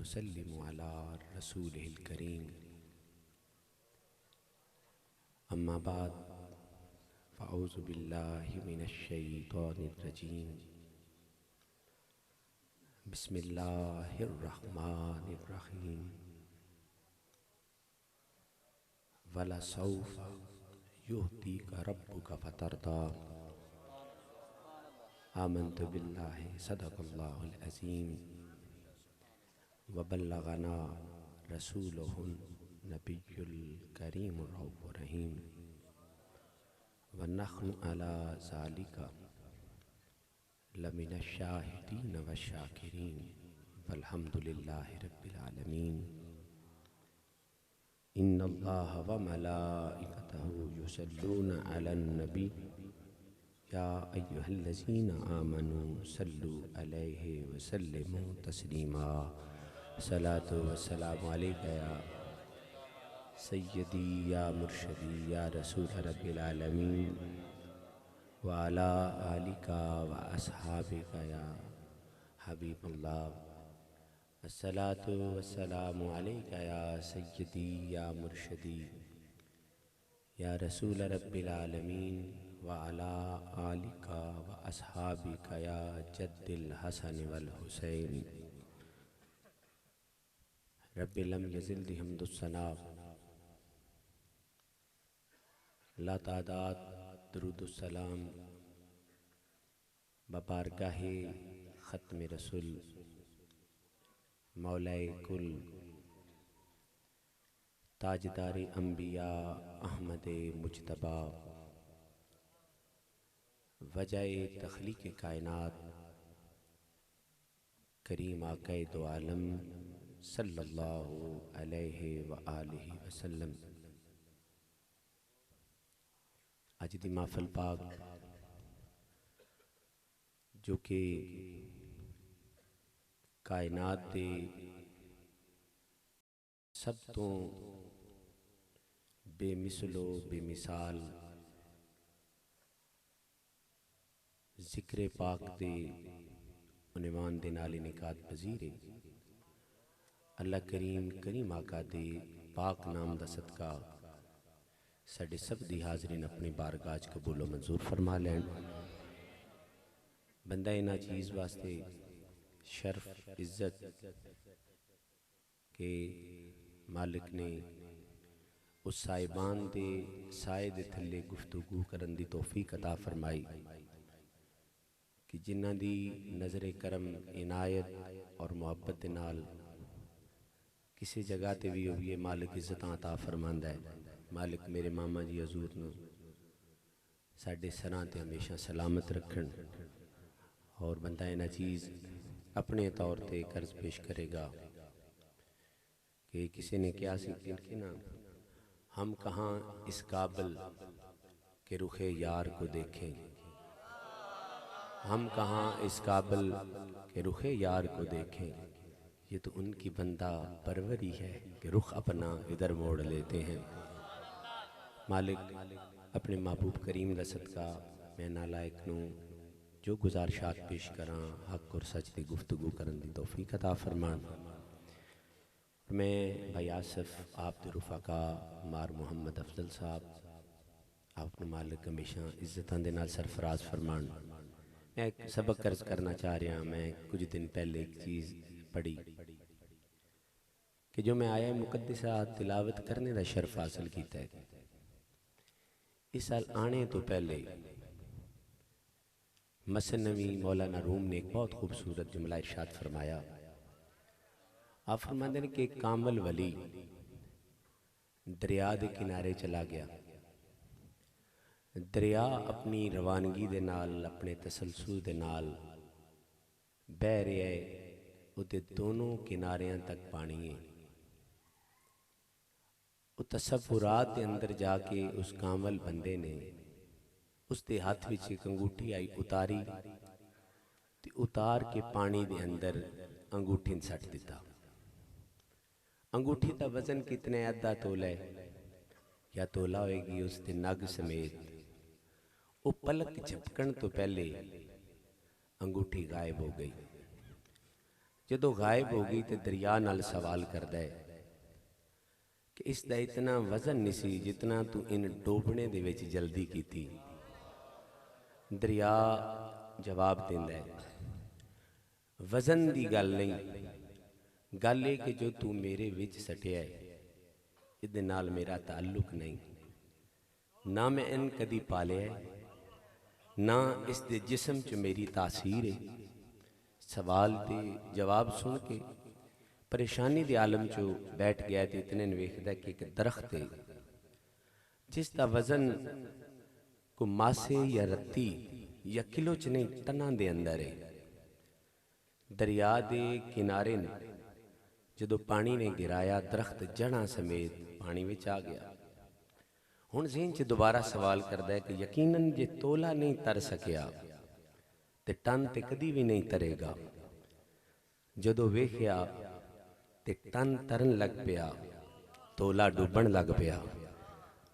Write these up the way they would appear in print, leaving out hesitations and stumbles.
नुसल्लिमु अला रसूलिल करीम। अम्मा बाद फ़अऊज़ु बिल्लाहि मिनश शैतानिर रजीम। बिस्मिल्लाहिर रहमानिर रहीम। वलसौफ़ युअतीका रब्बुका फ़तरदा। आमन्तु बिल्लाहि सदक़ल्लाहुल अज़ीम व बल्लगना रसूलुहुन नबियुल करीमुर रऊफ़ुर रहीम व नहनु अला ज़ालिका लमिनश शाहिदीन व शाकिरीन वल्हम्दुलिल्लाहि रब्बिल आलमीन। इन्नल्लाह व मलाइकतहु युसल्लूना अलन नबी या अय्युहल्लज़ीना आमनू सल्लु अलैहि व सल्लिमू तस्लीमा। सलातु व सलामु अलैका या सय्यदी या मुर्शदी या रसूल रब्बिल आलमीन व अला आलिका व अस्हाबिका या हबीबल्लाह। अस्सलातु वस्सलामु अलैका या सय्यदी या मुर्शदी या रसूल रब्बिल आलमीन व अला आलिका व अस्हाबिका या जद्दिल हसन वल हुसैन। रब्बि लम यज़िल्नि हम्दुस्सना ला तादाद दुरूदुस्सलाम बबारगाहे ख़त्म रसूल मौलाए कुल ताजदारे अंबिया अहमद मुज्तबा वजाए तख्लीक़ कायनात करीम आक़ाए दो आलम सल्लल्लाहु अलैहि व आलिहि वसल्लम। अज दी महफ़िल पाक जो कि कायनात दे सब तो बेमिसलो बेमिसाल ज़िक्र पाक दे उन्वान दे नाल निकात पज़ीर है। अल्लाह करीम करीम आका दे पाक नाम दा सदका साडे सब दी हाज़रीन अपनी बारगाह च कबूलो मंजूर फरमा लैन। बंदा इन्हां चीज़ वास्ते शर्फ इज्जत के मालिक ने उस साहिबान दे साए दे थल्ले गुफ्तगू करन दी तौफीक अता फरमाई कि जिन्हां दी नज़रे करम इनायत और मुहब्बत दे नाल किसी जगह ते भी होइए मालिक इज्जत अता फरमांदा है। मालिक मेरे मामा जी हजूर नूं साडे सरां ते हमेशा सलामत रखन। और बंदा इन्हां चीज़ अपने तौर ते कर्ज पेश करेगा कि किसी ने क्या सी कि ना हम कहाँ इस काबिल के रुखे यार को देखें, हम कहाँ इस काबिल के रुखे यार को देखें। ये तो उनकी बंदा परवरी है कि रुख अपना इधर मोड़ लेते हैं। मालिक अपने महबूब करीम दा सदका मैं नालायक नूं जो गुजारिशात पेश करां हक और सच दी गुफ्तगू करन दी तौफीक अता फरमान। मैं भाई आसिफ आप दे रुफाका मार मुहम्मद अफजल साहब आप मालिक हमेशा इज्जतां दे नाल सरफराज फरमान। मैं एक सबक अर्ज करना चाह रहा। मैं कुछ दिन पहले एक चीज़ पढ़ी कि जो मैं आया मुकद्दसा तिलावत करने का शर्फ हासिल किया है। इस साल आने तो पहले मसनवी मौलाना रूम ने एक बहुत खूबसूरत जुमला इरशाद फरमाया। आप फरमाते हैं कि एक कामल वली दरिया के किनारे चला गया। दरिया अपनी रवानगी दे नाल अपने तसलसल दे नाल बह रहा है। उहदे दोनों किनारियां तक पानी है। वो तसव्वुरात दे अंदर जाके उस कामल बंदे ने उसके हाथ विच एक अंगूठी आई उतारी ते उतार के पानी दे अंदर अंगूठी सट दिता। अंगूठी का वजन कितने अद्धा तोला है या तोला होएगी उसके नग समेत। वो पलक झपकन तो पहले अंगूठी गायब हो गई। जदों गायब हो गई तो दरिया नाल सवाल करदा है कि इसका इतना वजन नहीं सी जितना तू इन डोबने दे विच जल्दी कीती। दरिया जवाब देंदा है, वजन की गल नहीं, गल है कि जो तू मेरे विच सटिया है इहदे नाल मेरा ताल्लुक नहीं, ना मैं इन कदी पालिया है, ना इस दे जिस्म च मेरी तासीर है। सवाल दे जवाब सुन के परेशानी दे आलम चो बैठ गया तो इतने वेखदा कि एक दरख्त है जिसका वजन को मासे या रत्ती या किलो च नहीं टना दे अंदर है। दरिया दे किनारे ने जदों पानी ने गिराया दरख्त जड़ा समेत पानी विच आ गया। हुण ज़हन च दोबारा सवाल करदा है कि यकीनन जे तोला नहीं तर सकिया ते टन ते कदी भी नहीं तरेगा। जदों वेखिया ते टन तरन लग पिया, तोला डुबण लग पिया।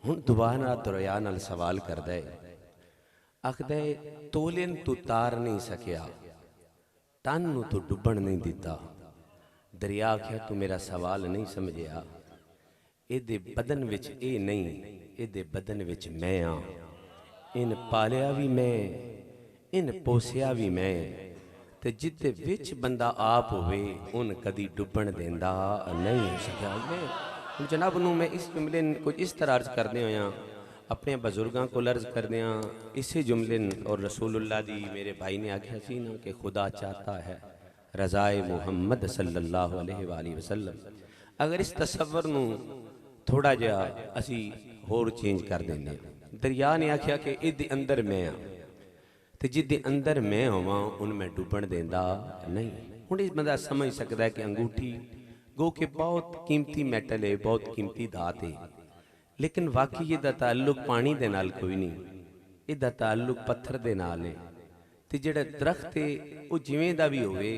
हुण दोबारा दरिया नाल सवाल करदा है, आखदा है तोले तू तार नहीं सकिया, टन नूं तू डुबण नहीं दिता। दरिया आख्या तू मेरा सवाल नहीं समझिया, इहदे बदन विच ए नहीं, इहदे बदन विच मैं आ। इन पालिया भी मैं, इन पोसिया भी मैं, ते जिदे विच बंदा आप होवे उन कदी डुबण देंदा नहीं हो सकिया। मैं जनाब नूं मैं इस जुमले कुछ इस तरह अर्ज करदे होया अपने बजुर्गों को अर्ज करदे इसी जुमले और रसूलुल्लाह दी मेरे भाई ने आख्या सी ना कि खुदा चाहता है रज़ाए मुहम्मद सल्लल्लाहु अलैहि वसल्लम। अगर इस तसव्वुर नूं थोड़ा जिहा असी होर चेंज कर देंगे। दरिया ने आख्या कि इहदे अंदर मैं आ ते जिदे अंदर मैं होवां उन मैं डुबण देंदा नहीं। हुण इस बंदा समझ सकदा है कि अंगूठी गो के बहुत कीमती मैटल है, बहुत कीमती धात है, लेकिन वाकई इहदा ताल्लुक पानी दे नाल कोई नहीं, इहदा ताल्लुक पत्थर दे नाल है। ते जिहड़ा दरख्त है वो जिवें दा भी होवे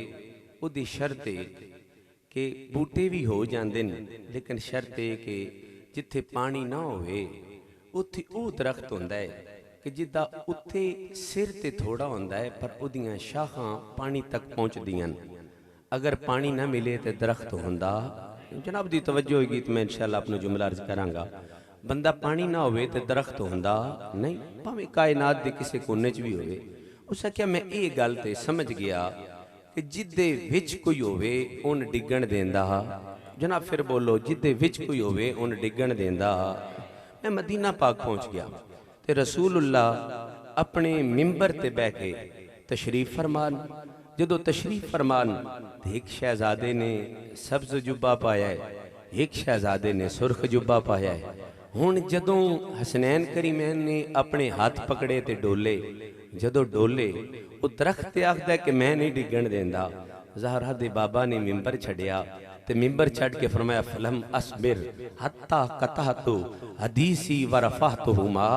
उहदी शर्त है कि बूटे भी हो जाते हैं, लेकिन शर्त है कि जिथे पानी ना होवे उत्थे वो दरख्त होंदा है कि जिदा उत्थे सिर ते थोड़ा होंदा है पर उहदियां शाखां पानी तक पहुँचदियां। अगर पानी ना मिले तो दरख्त होंदा। जनाब दी तवज्जो होगी तो मैं इंशाअल्लाह अपना जुमला अर्ज करांगा। बंदा पानी ना होवे तो दरख्त होंदा नहीं, भावें कायनात दे किसी कोने च भी होवे। उस आख्या मैं ये गल ते समझ गया कि जिदे विच कोई होवे उन डिगण देंदा। जनाब फिर बोलो, जिदे विच कोई होवे उन डिगण देंदा। मैं मदीना पाक पहुंच गया ते रसूलुल्लाह अपने मिंबर ते बह के तशरीफ फरमान। जदों तशरीफ फरमान ते एक शहजादे ने सब्ज जुब्बा पाया है, एक शहजादे ने सुर्ख जुब्बा पाया है। हुण जदों हसनैन करीमैन ने अपने हाथ पकड़े ते डोले, जदों डोले वो दरख्त आखदा कि मैं नहीं डिगण देंदा। ज़हरा दे बाबा ने मिंबर छड़िया ते मिंबर छड़ के फरमाया फलम असबिर हत्ता कतहतु हदीसी व रफअतहुमा।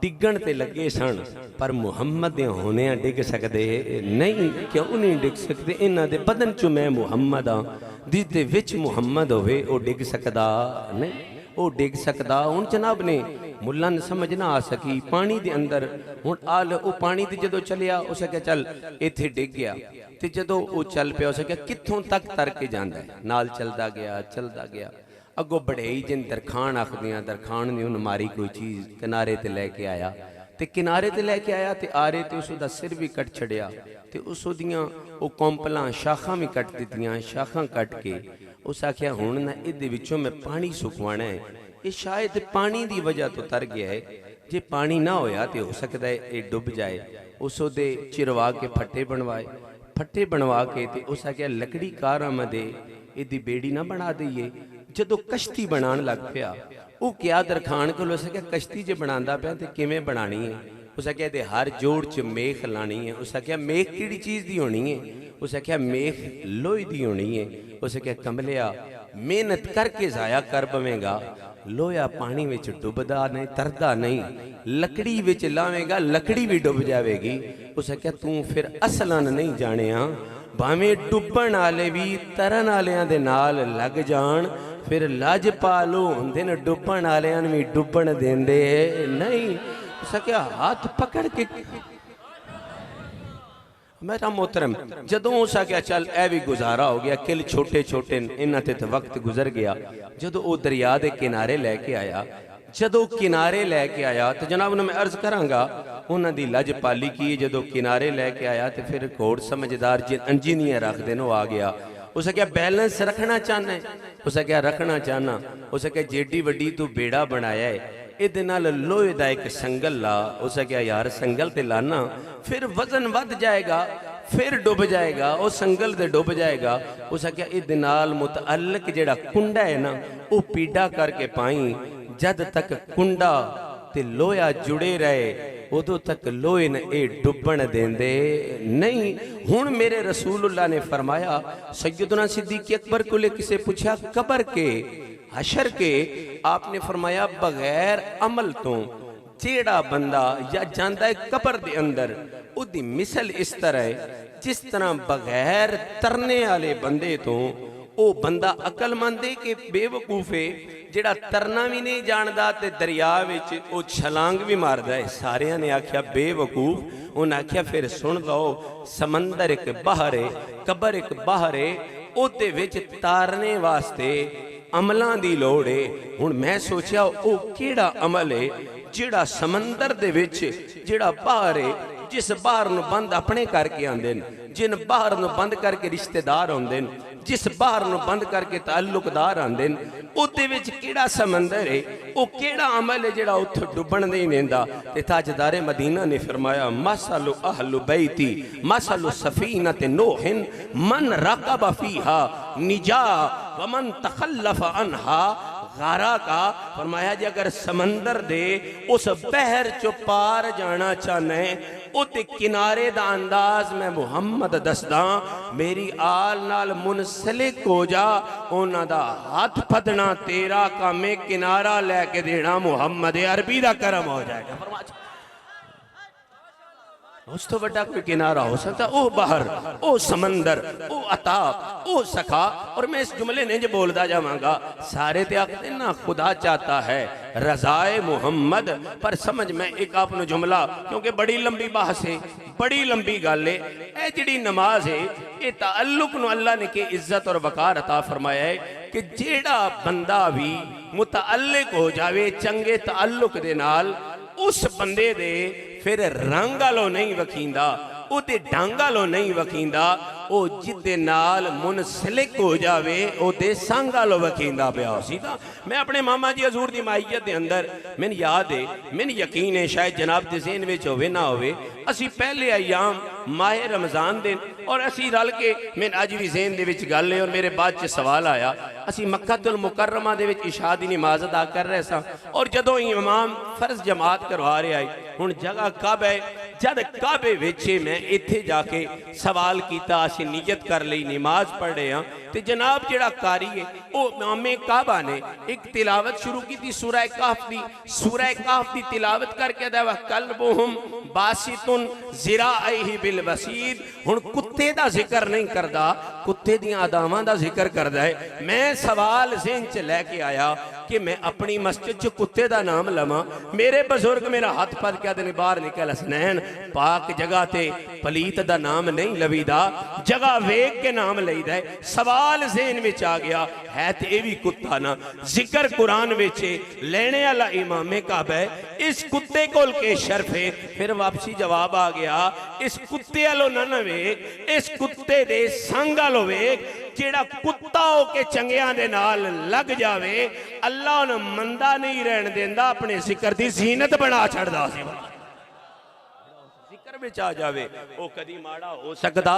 डिगण ते लगे सन पर मुहम्मद दे होने डिग सकदे नहीं। क्यों नहीं डिग सकते? इन्हां दे बदन चो मैं मुहम्मद हाँ, जिदे विच मुहम्मद होवे वो डिग सकदा नहीं, वो डिग सकदा। हुण जनाब ने मुल्ला ने समझ ना आ सकी पानी दे अंदर। हुण आल वो पानी ते जदों चलिया उस आख्या चल इत्थे डिग गया ते जदों वो चल पिया उस आख्या कित्थों तक तर के जांदा है। नाल चलदा गया अगों बड़ेई जिन दरखान आखदियां, दरखान ने उन मारी कोई चीज़ किनारे ते लैके आया ते किनारे ते लैके आया ते आरे ते उसदा सिर भी कट छड़िया ते उस दियां वो कोंपलां शाखां भी कट दित्तियां। शाखां कट के उस आख्या हुण ना इहदे विचों मैं पानी सुखवाना है, ये शायद पानी की वजह तो तर गया है। जे पानी ना होया तो हो सकता है ये डुब जाए। उस दे चिरवा के फट्टे बनवाए, फट्टे बनवा के ते उस आख्या लकड़ी कारां मदे इहदी बेड़ी ना बना दईए। जदों कश्ती बनाण लग पिया वो क्या दरखान को उस आख्या कश्ती जे बनांदा पिया ते किवें बनानी है। उस आख्या इहदे हर जोड़ च मेख लानी है। उस आख्या मेख किहड़ी चीज़ दी होनी है? उस आख्या मेख लोहे दी होनी है। उस आख्या कमलिया मेहनत करके जाया कर पवेगा, लोया पानी विच डुबदा नहीं, तरदा नहीं, लकड़ी विच लावेगा लकड़ी भी डुब जाएगी। उस आख्या तू फिर असलन नहीं जानिया, भावें डुबण आले भी तरन आलियां दे नाल लग जान फिर लाजपाल होंदे ने, डुबण आलियां भी डुबण देंदे नहीं। उस आख्या हाथ पकड़ के मेरा मोहतरम जदों उस आख्या चल ए भी गुजारा हो गया, किल छोटे छोटे इन्हां ते वक्त गुजर गया। जदों वो दरिया के किनारे लैके आया, जदों किनारे लैके आया तो जनाब उन्हें मैं अर्ज करांगा उन्हां दी लज पाली की। जदों किनारे लैके आया तो फिर घोड़ समझदार इंजीनियर रख देन आ गया। उस क्या बैलेंस रखना चाहना है, उस क्या रखना चाहना, उस क्या जेडी वड्डी तू बेड़ा बनाया है ये लोहे का एक संगल ला। उस क्या यार संगल ते लाना फिर वजन वध जाएगा, फिर डुब जाएगा, वो संगल ते डुब जाएगा। उस क्या ये मुतअल्लिक जेड़ा कुंडा है ना वो पीड़ा करके पाई, जद तक कुंडा ते लोया जुड़े रहे उदों तक लोहे ने ये डुबन देंदे नहीं। हुण मेरे रसूलुल्लाह ने फरमाया, सैयदना सिद्दीक अकबर को किसे पूछा कबर के हशर के, आपने फरमाया बगैर अमल तो जेड़ा बंदा या जांदा है कबर दे अंदर उदी मिसल इस तरह है जिस तरह बगैर तरने वाले बंदे तो वो बंदा अकलमंद है कि बेवकूफ है, जेड़ा तरना भी नहीं जानता ते दरिया विच वो छलांग भी मारदा है। सारिया ने आख्या बेवकूफ, उन्हें आख्या फिर सुन लो, समंदर एक बाहर है, कबर एक बाहर है, ओदे विच तारने वास्ते अमलों की लोड़ है। हुण मैं सोचा वो केड़ा अमल है जेड़ा समंदर दे विच जेड़ा बाहर है, जिस बाहर नूं बंद अपने करके आंदे ने, जिन बाहर नूं बंद करके रिश्तेदार आउंदे ने, जिस बाहर नूं बंद करके ताल्लुकदार आंदे ने, उहदे विच केड़ा समंदर है, वो केड़ा अमल है जेड़ा उत्थे डुबण नहीं देंदा। ते ताजदारे मदीना ने फरमाया मसलु अहलु बैती मसलु सफीनत नूहिन मन रकब फीहा निजा व मन तखल्लफ अनहा गारा का। फरमाया जी अगर समंदर दे उस बहर चो पार जाना चाहना है उते किनारे दा अंदाज मैं मुहम्मद दसदा, मेरी आल नाल मुनसलिक हो जा, उन्हां दा हाथ फदना तेरा काम है, किनारा लैके देना मुहम्मद अरबी दा करम हो जाएगा। फरमाया उस तो बड़ा कोई किनारा हो सकता, ओ बाहर, ओ समंदर, ओ अता, ओ सखा। और मैं इस जुमले ने जो बोलता जावांगा, सारे ते आखते ना खुदा चाहता है रजाए मुहम्मद, पर समझ में एक आपने जुमला, क्योंकि बड़ी लंबी बहस है, बड़ी लंबी गल है। ए जिहड़ी नमाज है ये ताल्लुक नूं अल्लाह ने के इज्जत और वकार अता फरमाया है कि जेड़ा बंदा भी मुतअल्लिक हो जावे चंगे ताल्लुक दे नाल, उस बंदे दे फिर रंग आलो नहीं वखींदा, उहदे ढंग आलो नहीं वखींदा, ओ जिदे नाल मुनसलिक हो जावे ओदे संग आलो वखींदा पिया सीधा। मैं अपने मामा जी हजूर दी माहियत दे अंदर मैनूं याद है, मैनूं यकीन है शायद जनाब दे ज़हन विच होवे ना होवे, असी पहले अयाम माह रमज़ान दिन और असी रल के, मैं अज भी ज़हन दे विच गल है और मेरे बाद च सवाल आया, असी मक्कातुल मुकर्रमा दे विच इशा दी नमाज अदा कर रहे सां और जदों इमाम फर्ज जमात करवा रहे आए, हुण जगह कब है, जद काबे विच मैं इत्थे जाके सवाल किया, असी नीयत कर ली, नमाज पढ़ रहे हाँ, तो जनाब जेड़ा कारी है वो इमामे काबा ने एक तिलावत शुरू की थी सूरह कहफ दी, सूरह कहफ दी तिलावत करके दवा कल्बुहुम बासितुन ज़िराइही बिल वसीद। हुण कुत्ते दा जिक्र नहीं करदा, कुत्ते दी अदावां दा जिक्र करदा है। मैं सवाल ज़हन च लैके आया कि मैं अपनी मस्जिद च कुत्ते दा नाम लवां, मेरे बुजुर्ग मेरा हाथ फड़ के आदे बाहर निकल, हसनैन पाक जगह ते पलीत दा नाम नहीं लवीदा, जगह वेख के नाम लईदा है। सवाल ज़हन विच आ गया है ते ये भी कुत्ता ना, जिक्र कुरान विच लेने वाला इमामे काबा है, इस कुत्ते कोल के शर्फ है। फिर वापसी जवाब आ गया, इस कुत्ते वालों ना वेख, इस कुत्ते दे संग वालों वेख, जेड़ा कुत्ता हो के चंगियां दे नाल लग जावे, अल्लाह उन्हें मंदा नहीं रहन देंदा, अपने जिक्र दी जीनत बना छड़दा सी। जिक्र विच आ जावे वो कदी माड़ा हो सकदा,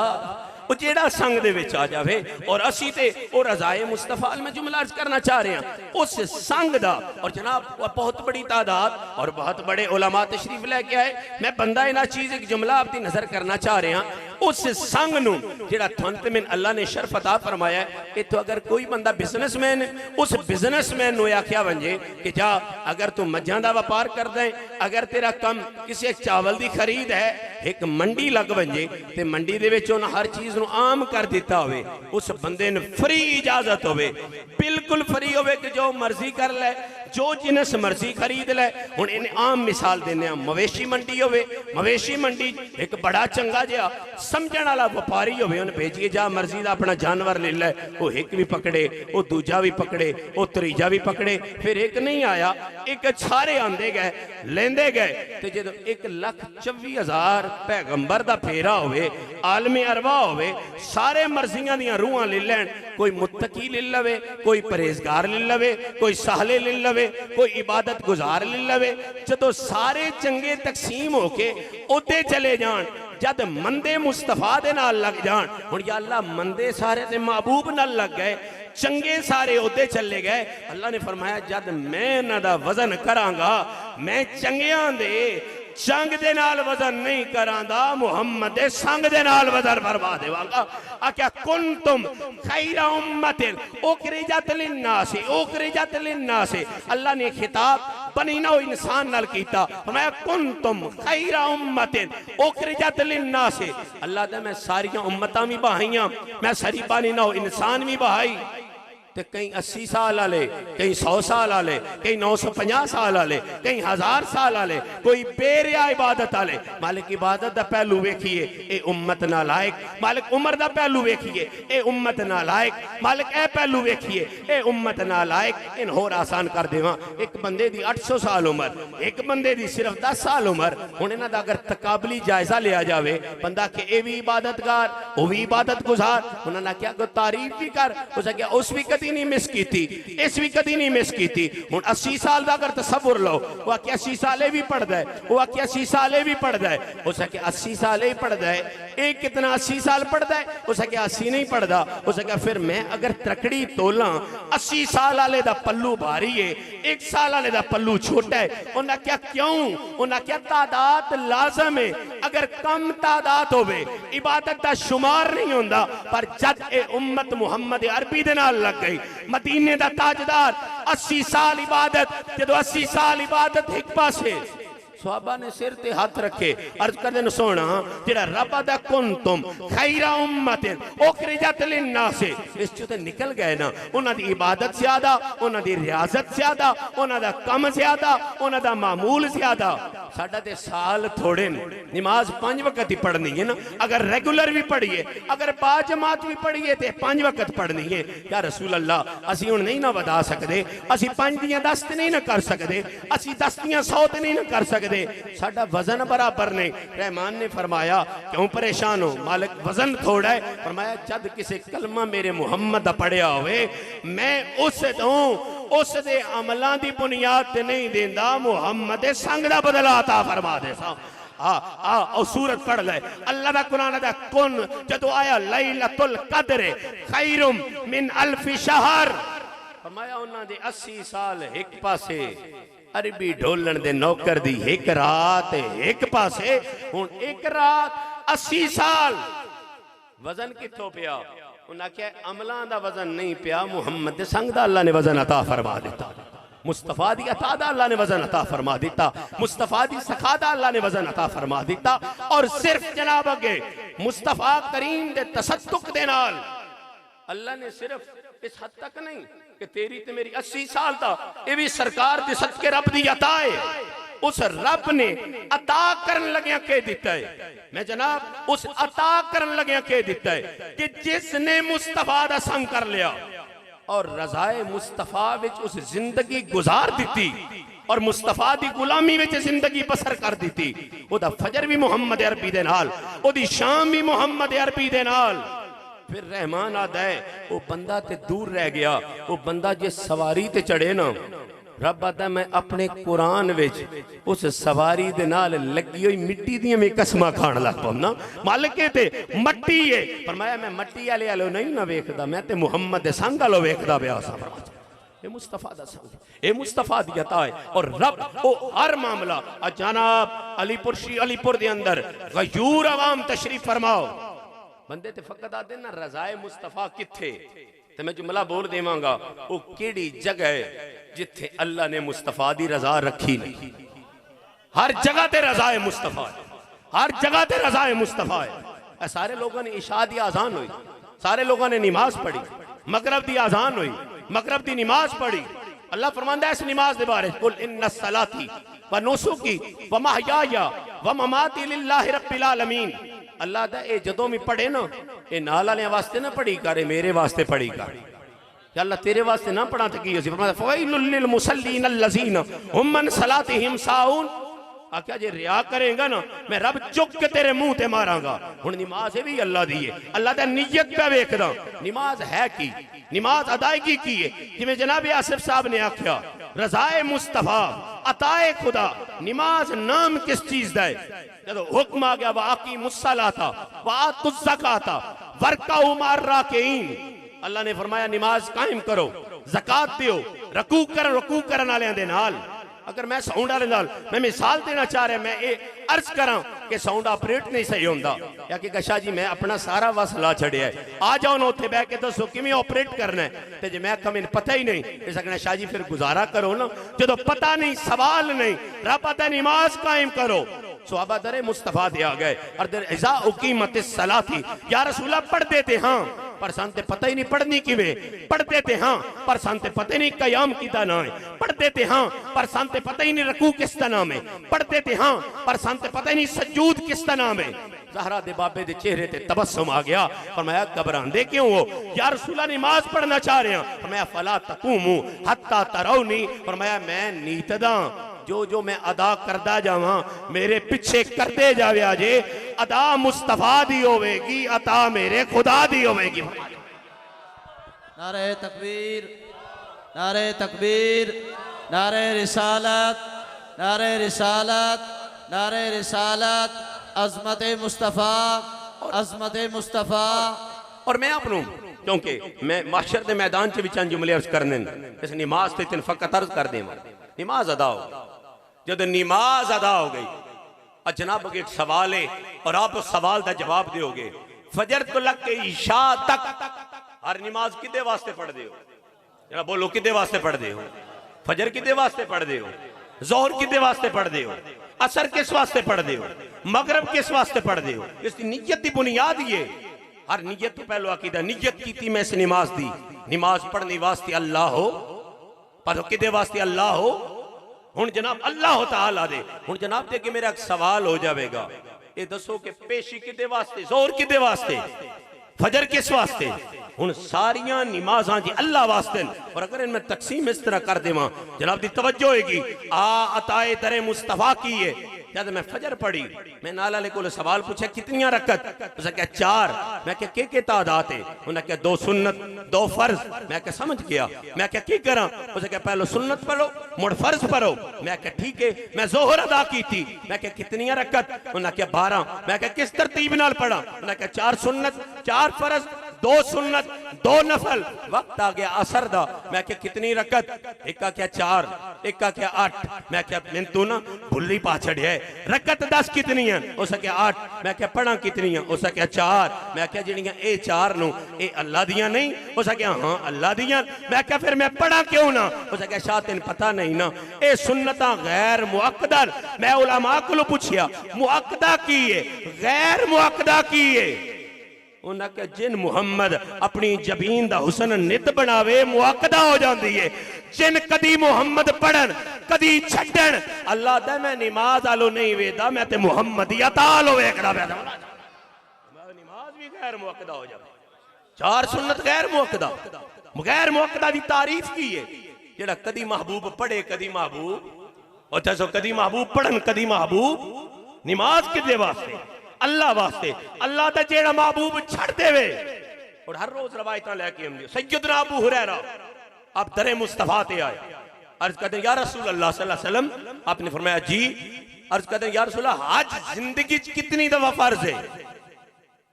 वो जेड़ा संग दे विच आ जावे। और असी ते ओ रज़ाए मुस्तफा मैं जुमला अर्ज करना चाह रहे हैं उस संग दा। और जनाब बहुत बड़ी तादाद और बहुत बड़े उलमा तशरीफ लेके आए, मैं बंदा इना चीज एक जुमला आपकी नजर करना चाह रहे हैं, उस संग नूं जेड़ा तुहानू में अल्लाह ने शर्फ अता फरमाया है। तो अगर कोई बंदा बिजनेसमैन, उस बिजनेसमैन नूं आख्या वंजे कि जा अगर तू मज्जां दा व्यापार करदा है, अगर तेरा कम किसी चावल की खरीद है, एक मंडी लग वंजे ते मंडी दे विच उन्हां हर चीज़ नूं आम कर दिता होवे, उस बंदे नूं फ्री इजाजत होवे, बिल्कुल फ्री होवे कि जो मर्जी कर ले, जो जिनस मर्जी खरीद लै। हुण इन्हें आम मिसाल देने, मवेशी मंडी होवे, मवेशी मंडी एक बड़ा चंगा जिहा समझण वाला व्यापारी होवे, उन्हें भेजिए जा मर्जी का अपना जानवर ले लै, वो एक भी पकड़े, वो दूजा भी पकड़े, वो त्रीजा भी पकड़े, फिर एक नहीं आया, एक सारे आंदे गए लेंदे गए। तो जो 1,24,000 पैगंबर का फेरा होवे, आलमे अरवा होवे, सारे मर्जियां दियां रूहां ले लैन, कोई मुत्तकी ले लवे, कोई परहेजगार ले लवे, कोई साहले ले लवे, कोई इबादत गुजार ले लवे। जदों सारे चंगे तकसीम होके उदे चले जान, जद मंदे मुस्तफा दे नाल लग जान। हुण या अल्लाह मंदे सारे ते महबूब नाल लग गए, चंगे सारे उदे चले गए। अल्लाह ने फरमाया जद मैं इन्हां दा वजन करांगा, मैं चंगियां दे संग दे नाल वजन नहीं करांदा, मुहम्मद दे संग दे नाल वजन फरमा देवांगा। आख्या कुंतुम खैरा उम्मतिन उखरिजत लिन्नास, उखरिजत लिन्नास। अल्लाह ने खिताब बनी नौ इंसान नाल कीता, फरमाया कुंतुम खैरा उम्मतिन उखरिजत लिन्नास। अल्लाह दे मैं सारियां उम्मतां भी बहाइयां, मैं सारी बनी नौ इंसान भी बहाई। तो कई 80 साल वाले, कई 100 साल वाले, कई 950 साल वाले, कई 1000 साल वाले, कोई बेरिया इबादत वाले। मालिक इबादत का पहलू वेखिए, ये उम्मत नालायक। मालिक उम्र का पहलू वेखिए, ये उम्मत नालायक। मालिक ए पहलू वेखिए, ये उम्मत नालायक। इन होर आसान कर देवां, एक बंदे दी 800 साल उम्र, एक बंदे दी सिर्फ 10 साल उम्र। हुण इन्हां दा अगर तकाबली जायजा लिया जाए, बंदा कि ये भी इबादतगार, वो भी इबादत गुजार, उन्होंने क्या तारीफ भी कर, उसे क्या उस भी कदी नहीं मिस की, इस भी कदी नहीं मिस की। हुण 80 साल का अगर तसव्वुर लो, वो आके 80 साले भी पढ़दा है, वो आके 80 साले भी पढ़दा है, उसे क्या 80 साले ही पढ़दा है। एक कितना 80 साल पढ़दा है, उसे क्या 80 नहीं पढ़दा। उसे क्या फिर मैं अगर तकड़ी तोला, 80 साल वाले दा पल्लू भारी है, 1 साल वाले दा पल्लू छोटा है। उन्हें क्या क्यों, उन्हें क्या तादाद लाजम है, अगर कम तादाद होवे इबादत का शुमार नहीं होंदा। पर जद ए उम्मत मुहम्मद अरबी दे नाल लग गई, मदीने दा ताजदार 80 साल इबादत, जदों 80 साल इबादत एक पासे, सहाबा ने सिर ते हाथ रखे, अर्ज करदे न सोना जेड़ा रब दा कुंतुम खैरा उम्मतिन उखरिजत लिन्नास, इस चों ते निकल गए ना। उन्हां दी इबादत ज्यादा, उन्हां दी रियाजत ज्यादा, उन्हां दा कम ज्यादा, उन्हां दा मामूल ज्यादा। साडा ते साल थोड़े ने, नमाज 5 वक्त ही पढ़नी है ना, अगर रेगुलर भी पढ़िए, अगर बाजमात भी पढ़िए तो 5 वक्त पढ़नी है। या रसूल अल्लाह असी हुण नहीं ना वधा सकते, असी 5 दियां 10 ते नहीं ना कर सकते, असी 10 दियां 100 ते नहीं ना कर सकते, साडा वजन बराबर नहीं। रहमान ने फरमाया क्यों परेशान हो, मालिक वजन थोड़ा है। फरमाया जद किसी कलमा मेरे मुहम्मद दा पढ़िया होवे, मैं उस दे अमलां दी बुनियाद ते नहीं देंदा, मुहम्मद दे संग दा बदला अता फरमा दे सा। और सूरत पढ़ ले अल्लाह दा कुरान दा कुन जदों आया लैलतुल कद्र खैरुम मिन अल्फि शहर। फरमाया उन्हां दे 80 साल एक पासे, अरबी ढोलन दे नौकर दी एक रात एक पासे। हुण एक रात 80 साल, वजन किथों पिया? उन्हें क्या अमलां दा वजन नहीं पिया, मुहम्मद दे संग दा अल्लाह ने वजन अता फरमा दिता, मुस्तफा दी अता दा अल्लाह ने वजन अता फरमा दिता, मुस्तफा दी सखा दा अल्लाह ने वजन अता फरमा दिता। और सिर्फ जनाब अगे मुस्तफा करीम दे तसद्दुक दे नाल अल्लाह ने सिर्फ इस हद तक नहीं कि तेरी ते मेरी 80 साल दा, ये भी सरकार दे सदके रब दी अता है। उस रब ने अता करन लग्या कह दिता है, मैं जनाब उस अता करन लग्या कह दिता है कि जिसने मुस्तफा दा संग कर लिया और रज़ाए मुस्तफा विच उस जिंदगी गुजार दी और मुस्तफा दी गुलामी विच जिंदगी बसर कर दी, ओदा फजर भी मुहम्मद अरबी दे नाल, ओदी शाम भी मुहम्मद अरबी दे नाल। फिर रहमान आदा है वो बंदा ते दूर रह गया, वो बंदा जे सवारी ते चढ़े ना, रब आदा मैं अपने कुरान विच उस सवारी दे नाल लगी हुई मिट्टी दी मैं कसमां खाण लग पौना। मालिक ते मट्टी है, फरमाया मैं मट्टी वाले वालों नहीं ना वेखदा, मैं ते मुहम्मद दे संग वालों वेखदा पिया सा। ये मुस्तफा दा संग, ये मुस्तफा दी अता है। और रब ओ हर मामला जनाब अलीपुर दे अंदर गयूर अवाम तशरीफ फरमाओ, बंदे ते फकत आते ना रज़ाए मुस्तफा किथे, ते मैं जुमला बोल देवांगा वो केड़ी जगह है जिथे अल्लाह ने मुस्तफा दी रजा रखी नहीं। हर जगह ते रज़ाए मुस्तफा है, हर जगह ते रज़ाए मुस्तफा है। सारे लोगों ने इशा दी आजान हुई, सारे लोगों ने नमाज पढ़ी, मगरब दी आजान हुई, मगरब दी नमाज पढ़ी, अल्लाह फरमांदा है इस नमाज के बारे कुल इन्ना सलाती व नुसुकी व महयाया व ममाती लिल्लाहि रब्बिल आलमीन। अल्लाह दा ए जदों भी पढ़े ना ए नाल वाले वास्ते ना पढ़ी करे, मेरे वास्ते पढ़ी कर। अल्लाह तेरे वास्ते ना पढ़ा तो की फरमांदा फवैलुल लिल मुसल्लीन अल्लज़ीना हुम अन सलातिहिम साऊन। आख्या जे रिया करेगा ना मैं रब चुक के तेरे मुंह ते मारांगा। हुण नमाज भी अल्लाह दी है, अल्लाह दा नियत पे वेखदा नमाज है की, नमाज अदायगी की है। जिवें जनाब आसिफ साहब ने आख्या रज़ाए मुस्तफा अताए खुदा, नमाज नाम किस चीज दा है? जब हुक्म आ गया वाकी मुस्सलाता वातुज़ ज़काता वरकाउ मार राकीन, अल्लाह ने फरमाया नमाज कायम करो, ज़कात दियो, रकू करन वालेयां दे नाल। अगर मैं साउंड वाले नाल मैं मिसाल देना चाह रहा, मैं ये अर्ज करा कि साउंड ऑपरेट नहीं सही होंदा या कि शाह जी मैं अपना सारा वस ला छड़िया है, आ जाओ ना उत्थे बह के दसो किवें ऑपरेट करना है। ते जे मैं कमें पता ही नहीं इस सकना शाह जी फिर गुजारा करो ना, जो पता नहीं सवाल नहीं रब पता नमाज कायम करो। सहाबा दरे मुस्तफा दे आ गए और दर इज़ा उकीमतिस सलाती, या रसूला पढ़ देते हाँ पर संते पता ही नहीं पढ़नी किवें, पढ़ देते हाँ पर संते पता ही नहीं कयाम किदा नाम है, पढ़ देते हाँ पर संते पता ही नहीं रकू किसका नाम है, पढ़ देते हाँ पर संते पता ही नहीं सजूद किसका नाम है। ज़हरा दे बाबे दे चेहरे ते तबस्सुम आ गया, फरमाया घबरांदे क्यों हो? या रसूला नमाज पढ़ना चाह रहे हैं। फरमाया फला तकूमू हत्ता तरौनी, फरमाया मैं नीतदा जो जो मैं अदा करदा जावा मेरे पीछे करते जावे आजे, अदा मुस्तफा दी होवेगी, अता मेरे खुदा दी होवेगी। नारे तकबीर, नारे तकबीर, नारे रिसालत, नारे रिसालत, नारे रिसालत, अज़मत मुस्तफा, अज़मत मुस्तफा। और मैं अपनों क्योंकि मैं माशर के मैदान च विचां जुमले अर्ज करने इस नमाज ते तीन फकत अर्ज कर देवां। नमाज अदा हो, जब नमाज अदा हो गई जनाब एक सवाल है और आप उस सवाल का जवाब दोगे। फजर तो लग के ईशा तक हर नमाज किदे वास्ते पढ़ते हो? जरा बोलो किदे वास्ते पढ़ते हो? फजर किदे वास्ते पढ़ते हो? जोहर किदे वास्ते पढ़ते हो? असर किस वास्ते पढ़ते हो? मगरब किस वास्ते पढ़ते हो? इसकी नियत की बुनियाद ये, हर नियत तो पहलो अकीदा नियत की थी मैं इस नमाज दी, नमाज पढ़ने वास्ते अल्लाह हो, पर किदे वास्ते अल्लाह हो? हुण जनाब अल्लाह ताला दे। हुण जनाब ते कि मेरा एक सवाल हो जाएगा, ये दसो कि पेशी किदे वास्ते, जोहर किदे वास्ते, फजर किस वास्ते? हुण सारियां नमाज़ां जी अल्लाह वास्ते। और अगर इनमें तकसीम इस तरह कर देवां जनाब दी तवज्जो होएगी। आ अताए दरे मुस्तफा की है, जब मैं फजर पढ़ी मैं नाल वाले को सवाल पूछा कितनियां रकत, उसने कहा 4। मैं क्या के तादाद है? उन्हें कहा 2 सुन्नत 2 फर्ज। मैं क्या समझ गया। मैं क्या की करा? उसने कहा पहले सुन्नत पढ़ो मुड़ फर्ज पढ़ो। मैं क्या ठीक है। मैं जोहर अदा की थी। मैं क्या कितनियां रकत? उन्हें कहा 12। मैं क्या किस तरतीब नाल पढ़ा? उन्हें कहा 4 सुन्नत 4 फर्ज 2 सुन्नत 2 नफल। वक्त आ गया असर दा। मैं क्या कितनी रकत? एक का क्या 4, एक का क्या 8। मैं क्या मैं तू ना भुल्ली पा छड़िया है। रकत 10 कितनी है? उसे क्या 8। मैं क्या पढ़ा कितनी है? उसे क्या 4। मैं क्या जिहड़ियां ए 4 नु ए अल्लाह दियां नहीं? उसे क्या हां अल्लाह दियां। मैं क्या फिर मैं पढ़ा क्यों ना? उसे क्या शाह तेन पता नहीं ना ए सुन्नता गैर मुअक्कदा। मैं उलमा को पूछिया मुअक्कदा की है गैर मुअक्कदा की है? उन्हें कहा जिन मुहम्मद अपनी जबीन दा हुसन नित बनावे मुअक्कदा हो जाती है। जिन कदी मुहम्मद पढ़न कदी छड्डन अल्लाह दा मैं नमाज आलो नहीं वेदा मैं ते मुहम्मदियत आलो वेखदा पे नमाज भी गैर मुअक्कदा हो जाए। 4 सुन्नत गैर मुअक्कदा। गैर मुअक्कदा दी तारीफ की है जेड़ा कदी महबूब पढ़े कदी महबूब और दसो कदी महबूब पढ़न कदी महबूब। नमाज किदे वास्ते? अल्लाह वास्ते। अल्लाह दा जेड़ा महबूब छड़ देवे और हर रोज रवायत लेके आंदे। सैयदना अबू हुरैरा आप दरे मुस्तफा ते आए, अर्ज करते या रसूल अल्लाह सल्लल्लाहु अलैहि वसल्लम। आपने फरमाया जी। अर्ज करते या रसूल अल्लाह हज जिंदगी कितनी दफा फर्ज है?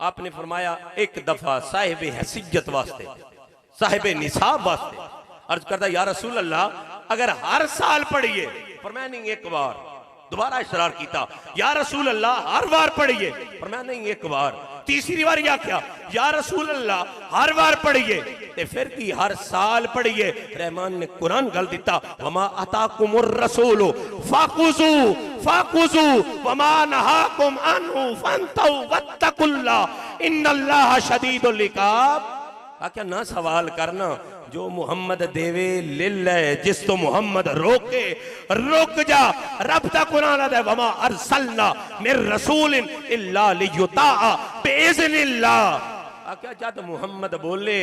आपने फरमाया 1 दफा साहिब हैसियत वास्ते साहिब निसाब वास्ते। अर्ज करता या रसूल अल्लाह अगर हर साल पढ़िए? फरमाया नहीं 1 बार। दोबारा इशरार किया या रसूल अल्लाह हर बार पढ़िए? फरमाया नहीं 1 बार। तीसरी बार या क्या या रसूल अल्लाह हर बार पढ़िए? ते फिर की हर साल पढ़िए? रहमान ने कुरान गल दिता वमा अताकुमुर रसूल फाकुजू फाकुजू वमा नहाकुम अन्हु फंतौ वत्तकुल्लाह इन्नल्लाह शदीदुल इकाब। आख्या ना सवाल करना, जो मुहम्मद देवे लिल्ला है, जिस तो मुहम्मद रोके रुक जा। रब दा कुरान है, वमा अरसलना मिर रसूलिन इल्ला लियुता बिइज़्निल्लाह। आख्या जब मुहम्मद बोले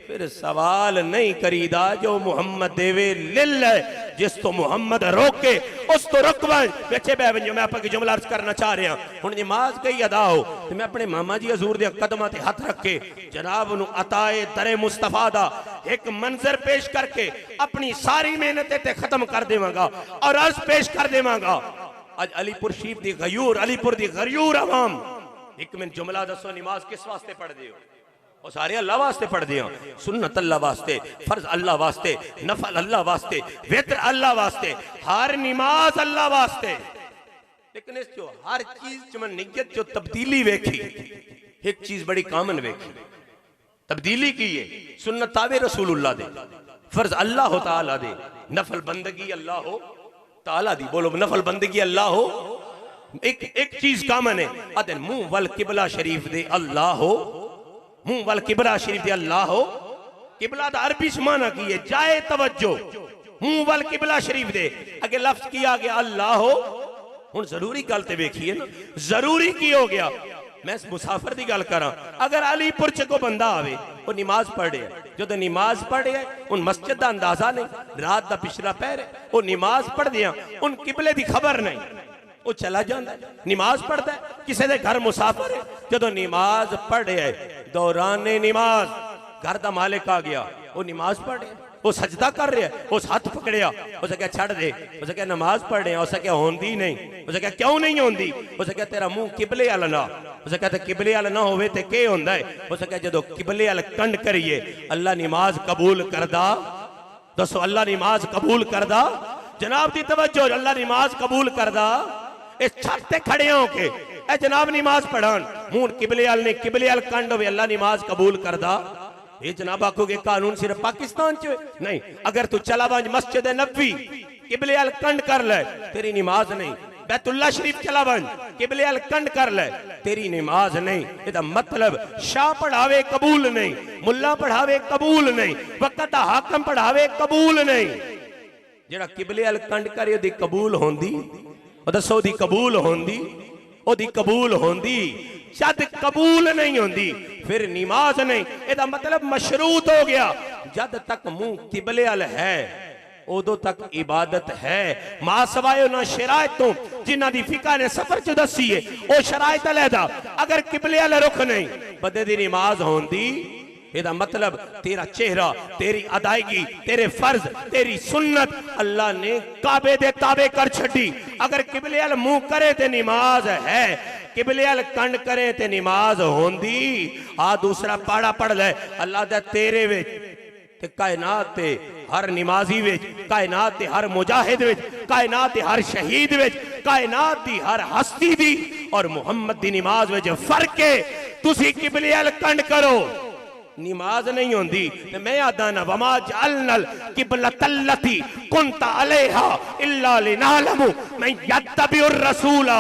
फिर सवाल नहीं करीदा, जो मुहम्मद देवे लिल्ला है, जिस तो मुहम्मद रोके उस तो रुकवाए। बच्चे बह बन, मैं आपकी जुमला अर्ज करना चाह रहा हूं। नमाज कई अदा हो तो मैं अपने मामा जी हजूर दे कदमां ते हथ रख के जनाब नूं अताए दरे मुस्तफा दा एक मंजर पेश करके अपनी सारी मेहनत ते खत्म कर देवांगा और अर्ज पेश कर देवांगा। आज अलीपुर शरीफ दी गयूर, अलीपुर दी गयूर अवाम, एक मिनट जुमला दसो, नमाज किस वास्ते पढ़दे हो? और सारे अल्लाह वास्ते पढ़दे हो। सुन्नत अल्लाह वास्ते, फर्ज अल्लाह वास्ते, नफल अल्लाह वास्ते, वित्र अल्लाह वास्ते, हर नमाज अल्लाह वास्ते। लेकिन इस जो हर चीज च मैं नियत जो तब्दीली वेखी, एक चीज बड़ी कॉमन वेखी, तब्दीली की है। सुन्नत तावे रसूलुल्लाह दे, फर्ज अल्लाह हो ताला दे, नफल बंदगी अल्लाह हो ताला दी। बोलो नफल बंदगी अल्लाह हो। एक चीज कॉमन है, अदन मुंह वल किबला शरीफ दे अल्लाह हो, मुंह वल किबला शरीफ दे अल्लाह हो। किबला दा अरबी च माना की है जाए तवज्जो, मुंह वल किबला शरीफ दे अगे लफ्ज किया गया अल्लाह हो। हुन जरूरी गल ते वेखिए ना, जरूरी की हो गया। मैं मुसाफिर दी गल करा, अगर अलीपुर च को बंदा आवे वो नमाज पढ़े, जो नमाज पढ़े उन मस्जिद का अंदाजा नहीं, रात का पिछला पहर है, वो नमाज पढ़दे उन किबले की खबर नहीं, वो चला जाता है, नमाज पढ़ता है। किसी के घर मुसाफिर है, जो नमाज पढ़े दौरान नमाज घर का मालिक आ गया, वो नमाज पढ़े, वो सजदा कर रहा है, उस हाथ पकड़िया, उसे क्या छड़ दे, उसे क्या नमाज पढ़ रहे, उसे क्या होंदी नहीं, उसे क्या क्यों नहीं होंदी, उसे क्या तेरा मुंह किबले वाला ना, उसे कहते किबले वाला ना होवे ते के होंदा है, उसे क्या जो किबले वाला कंड करिए अल्लाह नमाज कबूल करदा। दसो अल्लाह नमाज कबूल करदा? जनाब दी तवज्जो, अल्लाह नमाज कबूल करदा? इस छत ते खड़े होके ए जनाब नमाज पढ़ान, मुंह किबले वाल ने किबले वाल कंड होवे, अल्लाह नमाज कबूल करदा? ये जनाब आखोगे कानून सिर्फ पाकिस्तान च नहीं, अगर तू चला बंज मस्जिद नबी किबले वाल कंड कर ले तेरी नमाज नहीं, बैतुल्ला शरीफ चला बंज किबले वाल कंड कर ले तेरी नमाज नहीं। इसदा मतलब शाह पढ़ावे कबूल नहीं, मुल्ला पढ़ावे कबूल नहीं, वक्त हाकम पढ़ावे कबूल नहीं। जेड़ा किबले वाल कंड करे ओदी कबूल होंदी? दसो दी कबूल होंदी? ओदी कबूल होंदी? जद कबूल नहीं होंदी फिर नमाज नहीं। एदा मतलब मशरूत हो गया, जद तक मुंह किबले वाल है उदों तक इबादत है। मां सवाए ना शरायत तो जिन्हां दी फिका ने सफर च दसी है, ओ शरायत अलहदा। अगर किबले वाला रुख नहीं बंदे दी नमाज होंदी? एदा मतलब तेरा चेहरा, तेरी अदायगी, तेरे फर्ज, तेरी सुन्नत अल्लाह ने काबे दे ताबे कर छड़ी। अगर किबले वाल मुंह करे ते नमाज है, किबले वाल कंड करे ते नमाज होंदी? आ दूसरा पाड़ा पढ़ ले, अल्लाह दा तेरे विच ते कायनात ते हर नमाजी विच, कायनात ते हर मुजाहिद विच, कायनात ते हर शहीद विच, कायनात दी हर हस्ती दी और मुहम्मद दी नमाज विच फर्क है। तुसी किबले वाल कंड करो नमाज नहीं होंदी ते मैं आदा ना वमा जअलनल किबलतल्लती कुंता अलैहा इल्ला लिनालमु मैं यत्तबिउर रसूला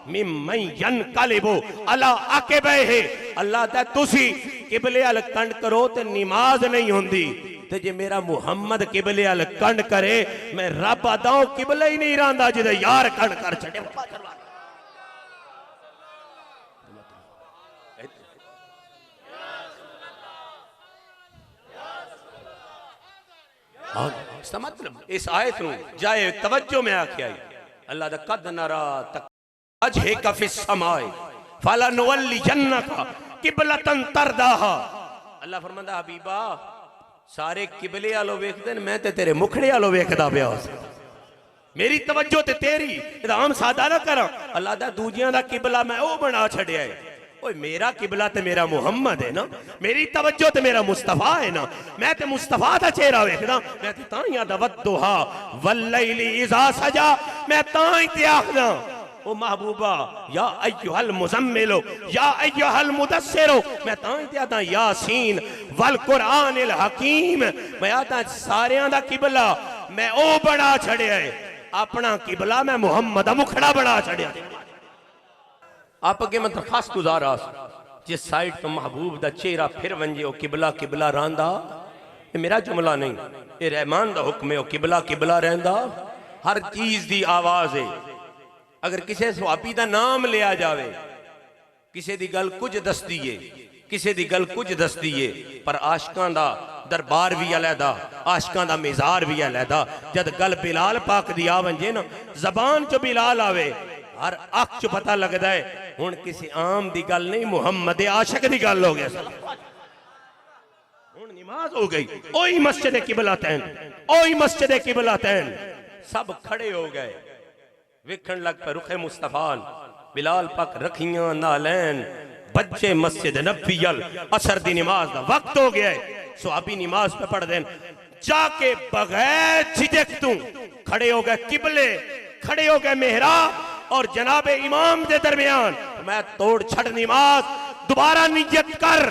मिम्मन यनकलिबु अला अक़बैहि। अल्लाह दा तुसी किबले वाल कंड करो ते नमाज नहीं होंदी, ते जे मेरा मुहम्मद किबले वाल कंड करे मैं रब आदा किबले ही नहीं रहांदा जिदे यार कंड कर छड़े। इसका मतलब इस आयत नूं जाए तवज्जो में आख्या अल्लाह दा कद नरा तक अजहे कफिस समाए फलनुवल्लियन्नका किबलतन तरदाहा। अल्लाह फरमांदा हबीबा सारे किबले वालों वेखदे ने, मैं ते तेरे मुखड़े वालों वेखदा पिया, मेरी तवज्जो ते तेरी आम सादा ना करा। अल्लाह दा दूजियां दा किबला मैं ओ बना छड़िया है। ओए मेरा किबला ते मेरा मुहम्मद है ना, मेरी तवज्जो ते मेरा मुस्तफा है ना, मैं ते मुस्तफा दा चेहरा वेखदा। मैं ते तां याद वद्दुहा वल्लैली इज़ा सजा, मैं तां ही ते आखदा ओ महबूबा या अय्युहल मुज़म्मिलो या अय्युहल मुदस्सिरो, मैं तां ही ते आखदा यासीन वल कुरानिल हकीम। मैं आखदा सारियां दा किबला मैं ओ बना छड़िया है, अपना किबला मैं मुहम्मद दा मुखड़ा बना छड़िया। आप अगे मैं दरखास्त गुजारा जिस साइड तो महबूब दा चेहरा फिर वंजे ओ किबला किबला रहांदा। ये मेरा जुमला नहीं, ये रहमान दा हुक्म है। ओ किबला किबला रहिंदा। हर चीज दी आवाज है। अगर किसी सहाबी दा नाम लिया जावे, किसी दी गल कुछ दसदी है, किसी दी गल कुछ दसदी है, पर आशिकां दा दरबार भी अलहदा, आशिकां दा मिजार भी अलहदा। जद गल बिलाल पाक दी आ वंजे ना, जबान च बिलाल आवे, हर अख च पता लगदा है हुण किसी आम दी गल नहीं, मुहम्मद आशिक दी गल हो गई। हुण नमाज हो गई। ओही मस्जिद किबलातैन, ओही मस्जिद किबलातैन। सब खड़े हो गए, वेखण लग पे रुखे मुस्तफा। बिलाल पाक रखियां नालैन, बच्चे मस्जिद नबील। असर दी नमाज दा वक्त हो गया है। सहाबी नमाज पे पढ़ देन। जाके बगैर झिझक तू खड़े हो गए किबले, खड़े हो गए मेहराब और जनाबे इमाम के दरमियान। मैं तोड़ छड़ नमाज, दोबारा नियत कर।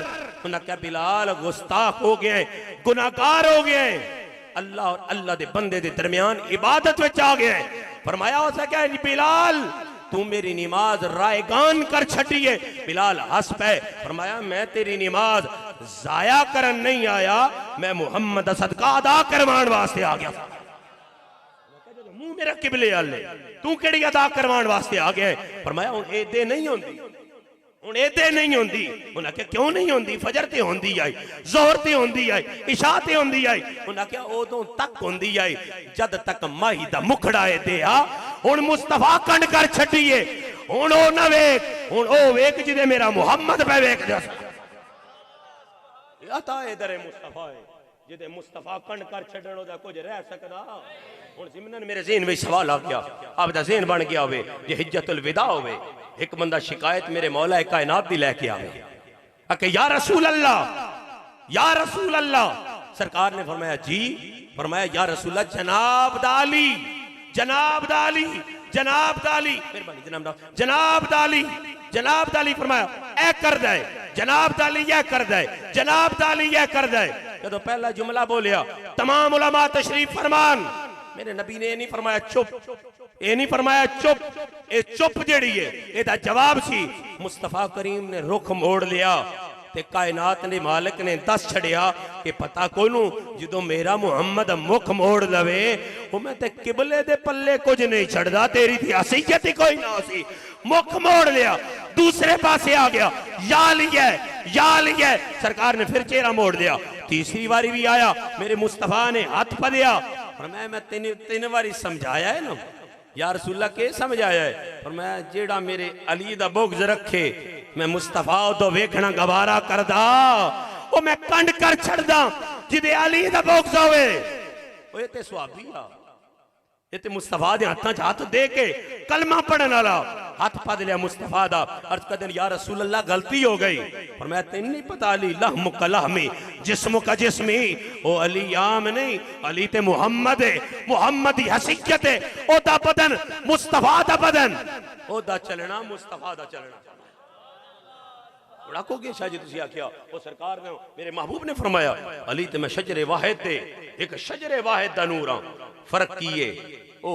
उन्हें क्या बिलाल गुस्ताख हो गए, गुनाहगार हो गए, अल्लाह और अल्लाह दे बंदे दे दरमियान इबादत में आ गए। फरमाया उसे क्या बिलाल तू मेरी नमाज रायगान कर छटी है। बिलाल हंस पे फरमाया मैं तेरी नमाज जाया करन नहीं आया, मैं मुहम्मद दा सदका अदा करवाण वास्ते आ गया। मुंह मेरा किबले आले, तू केड़ी अदा करवाण वास्ते आ गया। फरमाया हुण एदे नहीं होंदी, हुण एदे नहीं होंदी। उन्हें क्या क्यों नहीं होंदी? फजर ते होंदी आई, जोहर ते होंदी आई, इशा ते होंदी आई। उन्हें क्या उदों तक होंदी आई जद तक माही दा मुखड़ा ए दे आ। हुण मुस्तफा कंड कर छड्डीए, हुण ओ ना वेख, हुण ओ वेख जिदे मेरा मुहम्मद पे वेख दे। अता इधर मुस्तफा है जिदे मुस्तफा कंड कर छड्डण ओदा कुछ रह सकदा। हुण जिमनन मेरे ज़हन में सवाल आ गया, आपदा ज़हन बन गया होवे जे हिज्जतुल विदा होवे, एक बंदा शिकायत मेरे मौला कायनात दी लेके आवे, आके या रसूल अल्लाह, या रसूल अल्लाह। सरकार ने फरमाया जी, फरमाया या रसूल अल्लाह जनाब दाली, जनाब दाली, जनाब दाली, मेहरबानी जनाब, जनाब दाली, जनाब दाली। फरमाया ए कर दे, जनाब दाली यह कर दे, जनाब दाली यह कर दे। जदों पहला जुमला बोलिया तमाम उलमा तशरीफ फरमान। मेरे नबी ने नहीं फरमाया चुप, ये नहीं फरमाया चुप, ये चुप जेड़ी है एदा जवाब सी। मुस्तफा करीम ने रुख मोड़ लिया ते कायनात ने मालिक ने दस छड़िया कि पता कोनू जो मेरा मुहम्मद मुख मोड़ लवे वो मैं ते किबले दे पल्ले कुछ नहीं छड़दा, तेरी थी हसीयत ही कोई ना सी। मुख मोड़ लिया, दूसरे पासे आ गया, या लिया, या लिया। सरकार ने फिर चेहरा मोड़ दिया। तीसरी बारी भी आया, मेरे मुस्तफा ने हाथ पदिया और मैं तीन बारी समझाया है ना या रसूलल्लाह के समझाया है। और मैं जेड़ा मेरे अली दा बुग़्ज़ रखे मैं मुस्तफा तो वेखना गवारा करदा, वो मैं कंड कर छड़दा जिदे अली दा बुग़्ज़ होवे। ओए ते सहाबी आ, ये ते मुस्तफा दे हाथां च हाथ दे के कलमा पढ़न वाला हाथ पद लिया मुस्तफा दा। अर्ज कर या रसूल अल्लाह गलती हो गई। और मैं तेन नहीं पता अली लहमु का लहमी जिस्म का जिस्मी, ओ अली आम नहीं, अली ते मुहम्मद है, मुहम्मद दी हसीयत है, ओदा बदन मुस्तफा दा बदन, ओदा चलना मुस्तफा दा चलना। बड़ा को गया शायद तुसी आखिया ओ सरकार ने मेरे महबूब ने फरमाया अली ते मैं शजरे वाहिद दे एक शजरे वाहिद दा नूर हां। फर्क की है ओ